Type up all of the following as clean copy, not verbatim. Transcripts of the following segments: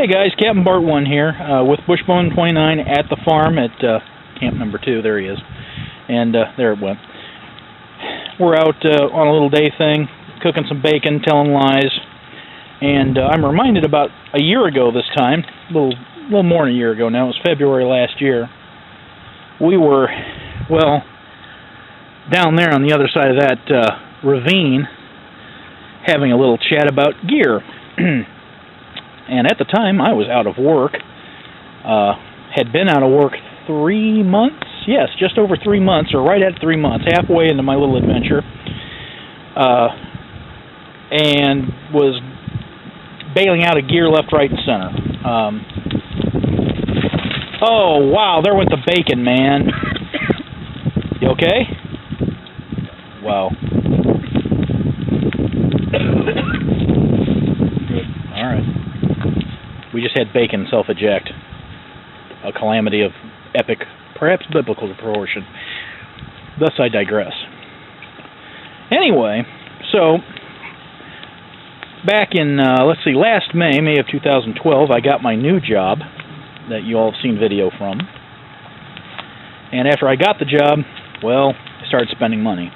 Hey guys, Captain Bart 1 here with Bushbone 29 at the farm at camp number 2. There he is. And there it went. We're out on a little day thing, cooking some bacon, telling lies. And I'm reminded about a year ago this time, a little more than a year ago now, it was February last year. We were, well, down there on the other side of that ravine having a little chat about gear. And at the time, I was out of work. Had been out of work 3 months. Yes, just over 3 months, or right at 3 months, halfway into my little adventure. And was bailing out of gear left, right, and center. Oh, wow, there went the bacon, man. You okay? Wow. Good. All right. We just had bacon self-eject. A calamity of epic, perhaps biblical proportion. Thus I digress. Anyway, so back in, last May of 2012, I got my new job that you all have seen video from. And after I got the job, well, I started spending money.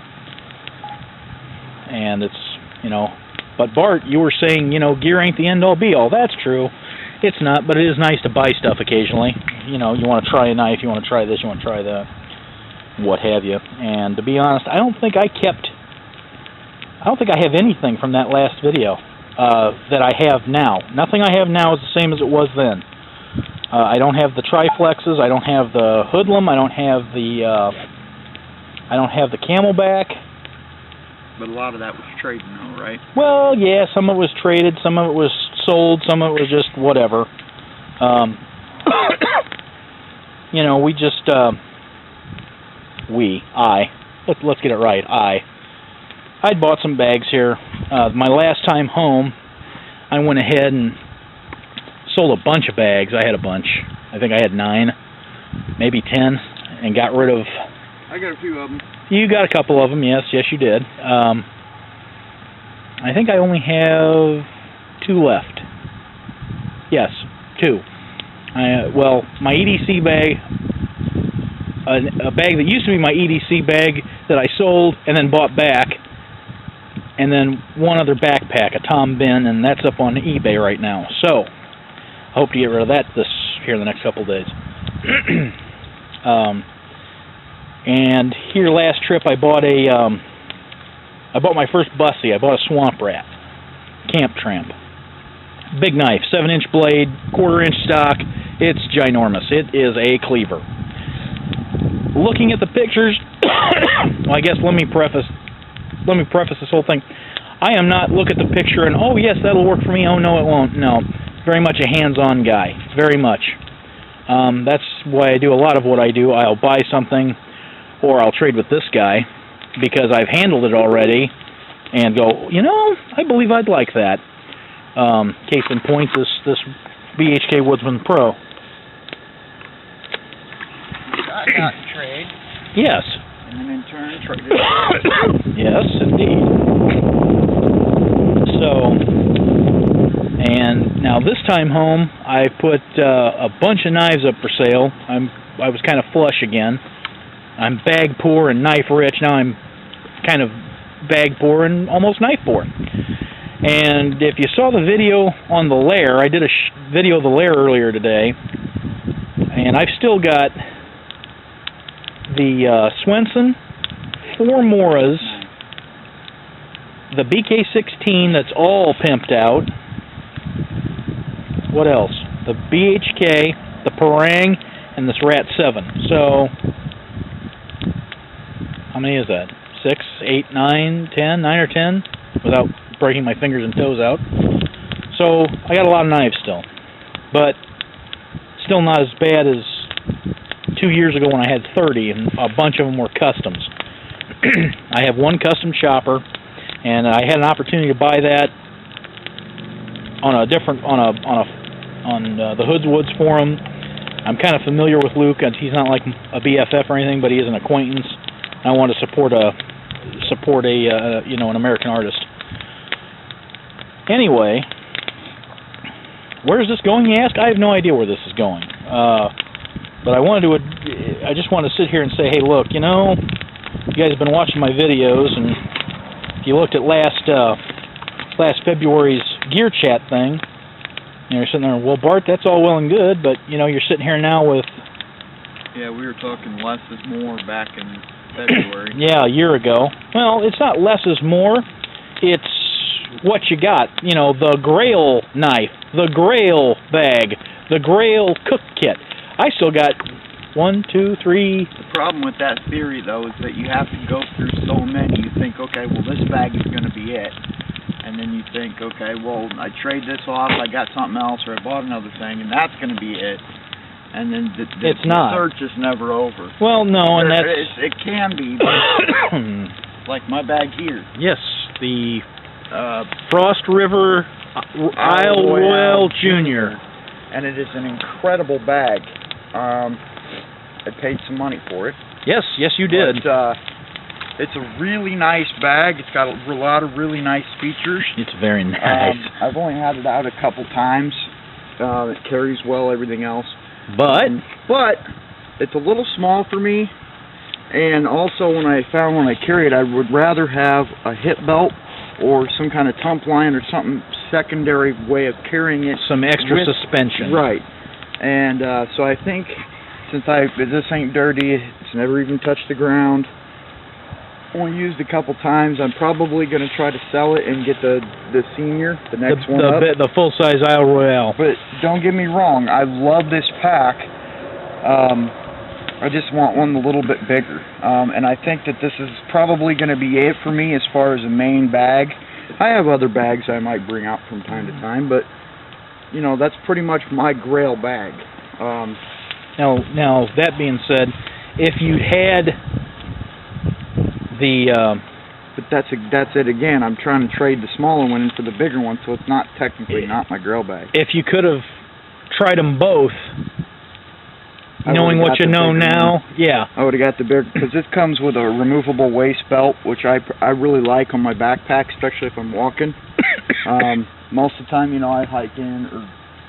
And it's, but Bart, you were saying, gear ain't the end-all be-all. That's true. It's not, but it is nice to buy stuff occasionally. You want to try a knife, you want to try this, you want to try that, what have you. And to be honest, I don't think I have anything from that last video that I have now. Nothing I have now is the same as it was then. I don't have the triflexes, I don't have the hoodlum, I don't have the camelback. But a lot of that was trading, though, right? Well, yeah, some of it was traded, some of it was sold, some of it was just whatever. Let's get it right. I'd bought some bags here. My last time home, I went ahead and sold a bunch of bags. I had a bunch. I think I had 9, maybe 10, and got rid of... I got a few of them. You got a couple of them, yes you did. I think I only have 2 left. Yes, 2. My EDC bag, a bag that used to be my EDC bag that I sold and then bought back, and then one other backpack, a Tom Bin, and that's up on eBay right now. So, I hope to get rid of that here in the next couple of days. And here last trip I bought my first bussy. I bought a Swamp Rat, Camp Tramp. Big knife, 7-inch blade, 1/4-inch stock. It's ginormous. It is a cleaver. Looking at the pictures, well, I guess let me preface this whole thing. I am not look at the picture and, oh yes, that'll work for me. Oh no, it won't. No, very much a hands-on guy. Very much. That's why I do a lot of what I do. I'll buy something, or I'll trade with this guy because I've handled it already, and go, I believe I'd like that. Case in point, this BHK Woodsman Pro. I got trade. Yes. And then in turn traded. Yes, indeed. So, and now this time home, I put a bunch of knives up for sale. I was kind of flush again. I'm bag poor and knife rich. Now I'm kind of bag poor and almost knife poor. And if you saw the video on the lair, I did a video of the lair earlier today, and I've still got the Swenson, 4 Moras, the BK16 that's all pimped out. What else? The BHK, the Parang, and this Rat 7. So, how many is that? 6, 8, 9, 10, 9 or 10, without breaking my fingers and toes out. So, I got a lot of knives still. But, still not as bad as 2 years ago when I had 30, and a bunch of them were customs. I have one custom chopper, and I had an opportunity to buy that on the Hoods Woods forum. I'm kind of familiar with Luke, and he's not like a BFF or anything, but he is an acquaintance. I want to support an American artist. Anyway, where is this going, you ask? I have no idea where this is going. But I just want to sit here and say, hey, look, you know, you guys have been watching my videos, and if you looked at last February's Gear Chat thing, you know, you're sitting there, well, Bart, that's all well and good, but, you know, you're sitting here now with... Yeah, we were talking less is more back in February. Yeah, a year ago. Well, it's not less is more. It's what you got. You know, the Grail knife, the Grail bag, the Grail cook kit. I still got 1, 2, 3... The problem with that theory, though, is that you have to go through so many. You think, okay, well, this bag is going to be it. And then you think, okay, well, I trade this off, I got something else, or I bought another thing, and that's going to be it. And then the search is never over. Well, no, and it can be, but like my bag here. Yes, the Frost River Isle Royale Junior. And it is an incredible bag. I paid some money for it. Yes, you did. But, it's a really nice bag. It's got a lot of really nice features. It's very nice. I've only had it out a couple times. It carries well, everything else. But it's a little small for me, and also when I carry it, I would rather have a hip belt or some kind of tump line or something secondary way of carrying it. Some extra suspension. Right. And so I think since this ain't dirty, it's never even touched the ground, only used a couple times, I'm probably going to try to sell it and get the senior, the next one up. The full-size Isle Royale. But don't get me wrong, I love this pack. I just want one a little bit bigger. And I think that this is probably going to be it for me as far as a main bag. I have other bags I might bring out from time to time, but, you know, that's pretty much my Grail bag. Now, that being said, if you had... But that's it again. I'm trying to trade the smaller one in for the bigger one, so it's not technically not my Grail bag. If you could have tried them both, knowing what you know now, yeah. I would have got the bigger, because this comes with a removable waist belt, which I really like on my backpack, especially if I'm walking. Most of the time, you know, I hike in, or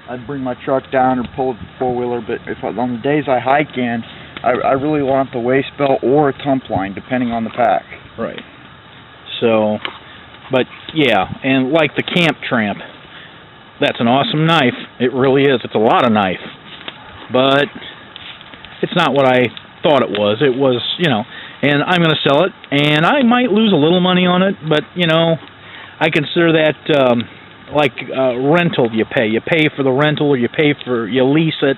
I bring my truck down or pull a four-wheeler, but on the days I hike in, I really want the waist belt or a tump line, depending on the pack. Right. So, but yeah, and like the Camp Tramp, that's an awesome knife. It really is. It's a lot of knife. But it's not what I thought it was. It was, you know, and I'm going to sell it, and I might lose a little money on it, but, you know, I consider that like rental you pay. You pay for the rental, or you lease it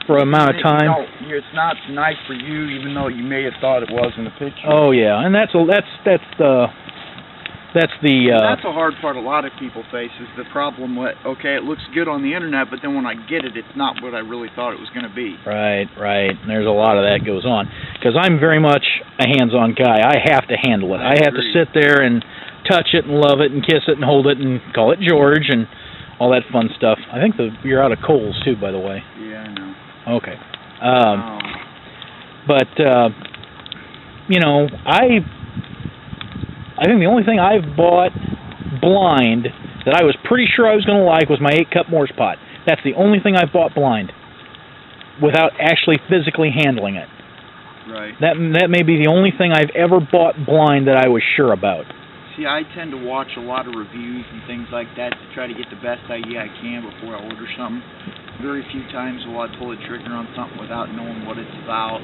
for an amount of time. No, it's not nice for you, even though you may have thought it was in the picture. Oh yeah, and that's the that's the hard part a lot of people face, is the problem with, okay, it looks good on the internet, but then when I get it, it's not what I really thought it was going to be. Right. And there's a lot of that goes on, because I'm very much a hands-on guy. I have to handle it. I have to sit there and touch it and love it and kiss it and hold it and call it George and all that fun stuff. I think you're out of coals too, by the way. Yeah, I know. Okay. But you know, I think the only thing I've bought blind that I was pretty sure I was going to like was my 8-cup Morse pot. That's the only thing I've bought blind without actually physically handling it. Right. That may be the only thing I've ever bought blind that I was sure about. See, I tend to watch a lot of reviews and things like that to try to get the best idea I can before I order something. Very few times will I pull a trigger on something without knowing what it's about.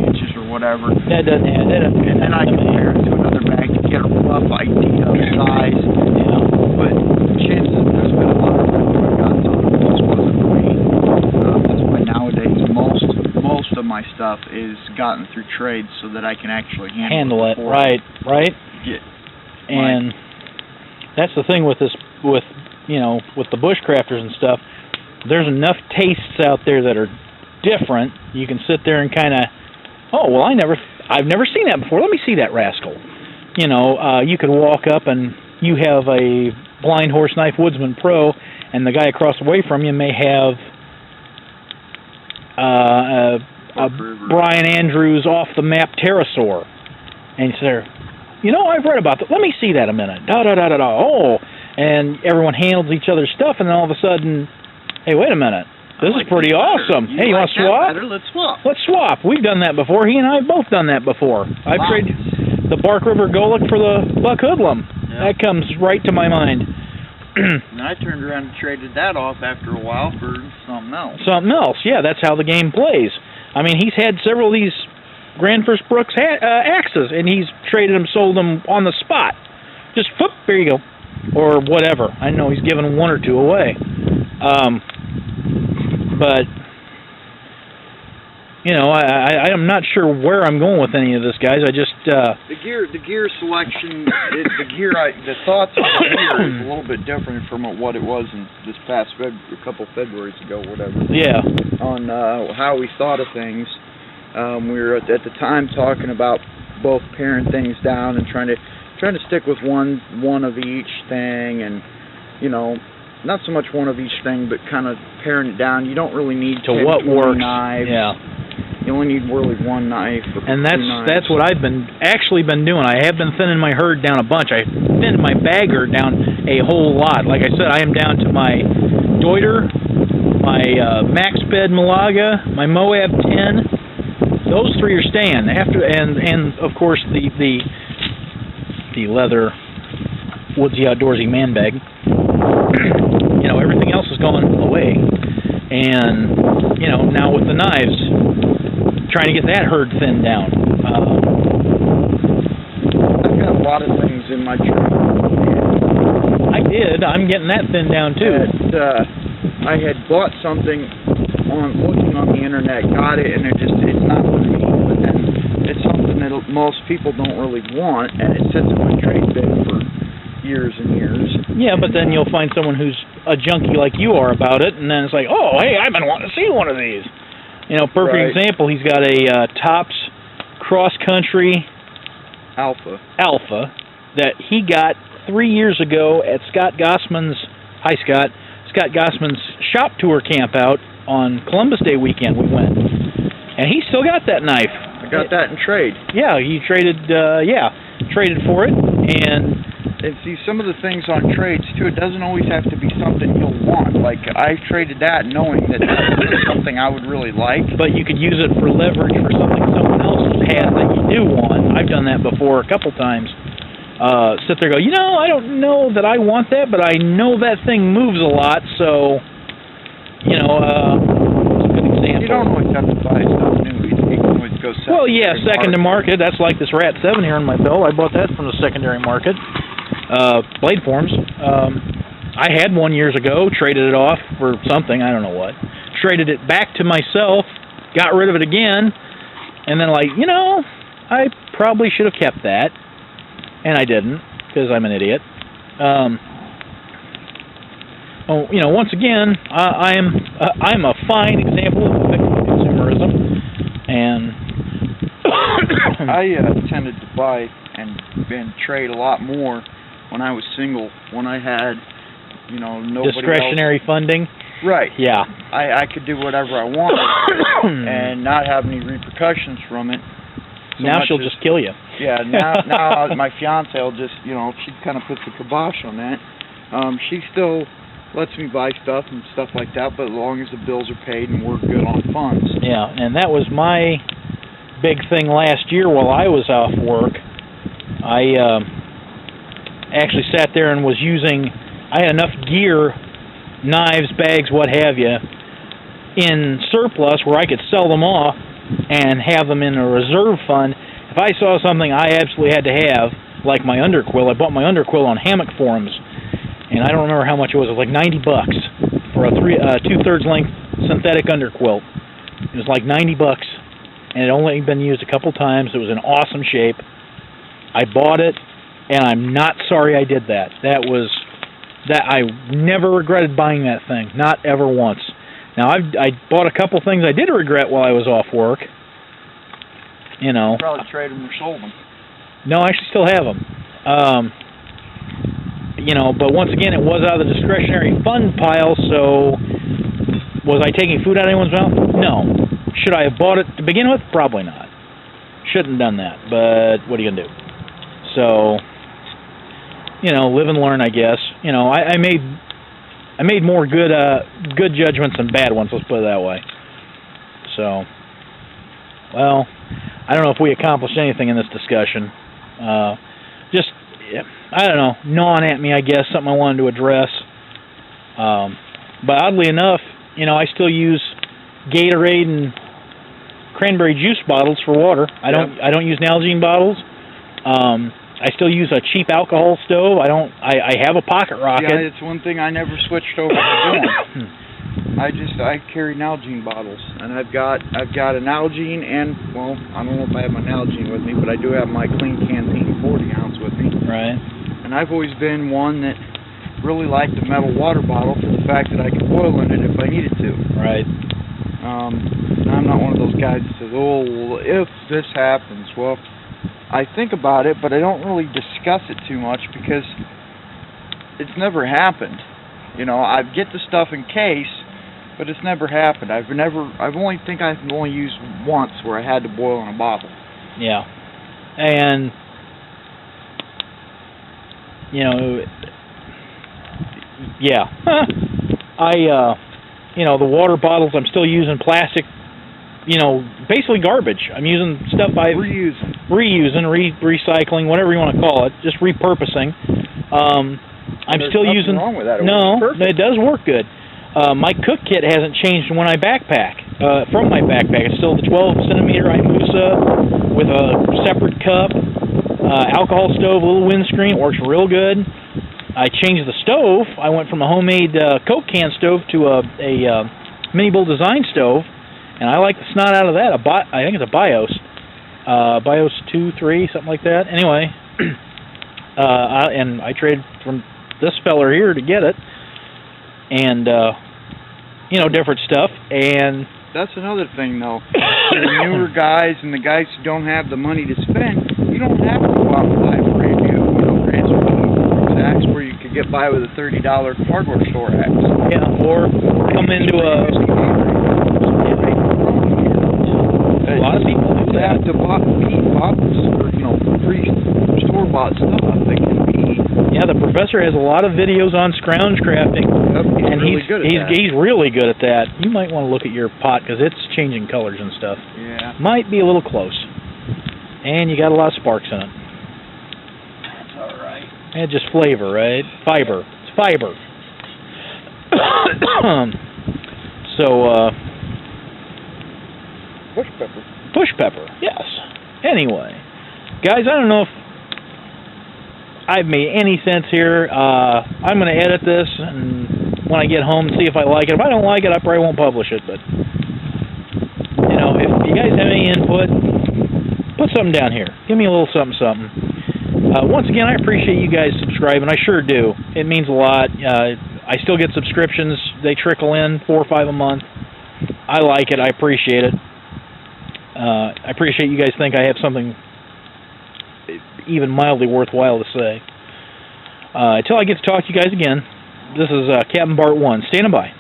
Inches or whatever. That doesn't add. And then I compare it to another bag to get a rough idea of size. Yeah. But chances there's been a lot of reviews I've gotten on it. This wasn't for me. That's why nowadays most of my stuff is gotten through trades so that I can actually handle it. Right. Yeah. And that's the thing with the bushcrafters and stuff. There's enough tastes out there that are different. You can sit there and kind of, I've never seen that before. Let me see that rascal. You know, you could walk up and you have a Blind Horse Knife Woodsman Pro, and the guy across the way from you may have a Brian Andrews off the map pterosaur, and you say, you know, I've read about that. Let me see that a minute. Da-da-da-da-da. Oh, and everyone handles each other's stuff, and then all of a sudden, hey, wait a minute. This is pretty awesome. Hey, you want to swap? Let's swap. Let's swap. We've done that before. He and I have both done that before. I've traded the Bark River Golic for the Buck Hoodlum. Yeah. That comes right to my mind. And I turned around and traded that off after a while for something else. Something else, yeah. That's how the game plays. I mean, he's had several of these Grand First Brooks axes, and he's traded them, sold them on the spot. Just, whoop, there you go. Or whatever. I know he's given one or two away. But, you know, I'm not sure where I'm going with any of this, guys. I just... The gear selection, the thoughts on the gear is a little bit different from what it was in this past a couple Februaries ago, whatever. Yeah. On how we thought of things. We were at the time talking about both paring things down and trying to stick with one of each thing, and, you know, not so much one of each thing, but kind of paring it down. You don't really need to what works. Knives. Yeah. You only need really one knife or and two knives. That's what I've been doing. I have been thinning my herd down a bunch. I thinned my bag herd down a whole lot. Like I said, I am down to my Deuter, my Max Bed Malaga, my Moab 10. Those three are staying. And of course the leather Woodsy Outdoorsy man bag. You know, everything else is going away. And, you know, now with the knives, trying to get that herd thinned down. I've got a lot of things in my trade. I'm getting that thinned down too. I had bought something looking on the internet, got it, and it's not for me. But then it's something that most people don't really want, and it sits in my trade bin for years and years. Yeah, but then you'll find someone who's a junkie like you are about it, and then it's like, oh, hey, I've been wanting to see one of these. You know, perfect example, he's got a Tops Cross Country Alpha that he got 3 years ago at Scott Gossman's shop tour camp out on Columbus Day weekend. We went, and he still got that knife. I got that in trade. Yeah, he traded for it, and see, some of the things on trades too, it doesn't always have to be something you'll want. Like, I traded that knowing that was something I would really like. But you could use it for leverage for something someone else has that you do want. I've done that before a couple times. Sit there and go, you know, I don't know that I want that, but I know that thing moves a lot, so, you know, it's a good example. You don't always have to buy stuff new. You can always go secondary. Well, yeah, secondary market. That's like this Rat 7 here on my belt. I bought that from the secondary market. Blade forms. I had one years ago, traded it off for something, I don't know what. Traded it back to myself, got rid of it again, and then like, you know, I probably should have kept that. And I didn't, because I'm an idiot. You know, once again, I'm a fine example of a victim of consumerism, and I tended to buy and trade a lot more when I was single. When I had, you know, nobody discretionary funding. Right. Yeah. I could do whatever I wanted and not have any repercussions from it. So now she'll just kill you. Yeah, now my fiance will just, you know, she kind of puts the kibosh on that. She still lets me buy stuff and stuff like that, but as long as the bills are paid and we're good on funds. Yeah, and that was my big thing last year while I was off work. I actually sat there and was using, I had enough gear, knives, bags, what have you, in surplus where I could sell them off and have them in a reserve fund. If I saw something I absolutely had to have, like my underquill, I bought my underquill on Hammock Forums, and I don't remember how much it was. It was like $90 for a 2/3 length synthetic underquilt. It was like $90, and it only been used a couple times. It was in awesome shape. I bought it, and I'm not sorry I did that. I never regretted buying that thing, not ever once. Now, I bought a couple things I did regret while I was off work. You know. You probably traded them or sold them. No, I actually still have them. You know, but once again, it was out of the discretionary fund pile, so was I taking food out of anyone's mouth? No. Should I have bought it to begin with? Probably not. Shouldn't have done that, but what are you going to do? So, So, you know, live and learn, I guess. You know, I made more good judgments than bad ones. Let's put it that way. So, well, I don't know if we accomplished anything in this discussion. Just, I don't know, gnawing at me, I guess, something I wanted to address. But oddly enough, you know, I still use Gatorade and cranberry juice bottles for water. I don't use Nalgene bottles. I still use a cheap alcohol stove. I have a pocket rocket. Yeah, it's one thing I never switched over to doing. I carry Nalgene bottles, and I've got a Nalgene, and well, I don't know if I have my Nalgene with me, but I do have my Clean Canteen 40-ounce with me. Right. And I've always been one that really liked the metal water bottle for the fact that I could boil in it if I needed to. Right. I'm not one of those guys that says, oh, well, if this happens, well, I think about it, but I don't really discuss it too much because it's never happened. You know, I get the stuff in case, but it's never happened. I've only used once where I had to boil in a bottle. Yeah. And, you know, yeah. You know, the water bottles, I'm still using plastic, you know, basically garbage. I'm using stuff reusing, recycling, whatever you want to call it, just repurposing. I'm still using. Wrong with that. It does work good. My cook kit hasn't changed when I backpack. From my backpack, it's still the 12-centimeter Imusa with a separate cup, alcohol stove, little windscreen. Works real good. I changed the stove. I went from a homemade Coke can stove to a Mini Bull design stove, and I like the snot out of that. I think it's a BIOS. BIOS 2, 3, something like that. Anyway, and I traded from this feller here to get it, and you know, different stuff. And that's another thing, though. For the newer guys and the guys who don't have the money to spend, you don't have to go out and buy a brand new, you know, transfer axe where you could get by with a $30 hardware store axe. Yeah, or come into a lot of people do that. To buy bottles or, you know, free store-bought stuff that can be. Yeah, the professor has a lot of videos on scrounge crafting, and he's really good at that. You might want to look at your pot because it's changing colors and stuff. Yeah, might be a little close, and you got a lot of sparks in it. That's all right. And just flavor, right? Fiber. It's fiber. So, push pepper. Push pepper, yes. Anyway, guys, I don't know if I've made any sense here. I'm going to edit this and when I get home and see if I like it. If I don't like it, I probably won't publish it. But, you know, if you guys have any input, put something down here. Give me a little something. Once again, I appreciate you guys subscribing. I sure do. It means a lot. I still get subscriptions. They trickle in 4 or 5 a month. I like it. I appreciate it. I appreciate you guys think I have something even mildly worthwhile to say. Until I get to talk to you guys again, this is Captain Bart 1. Standing by.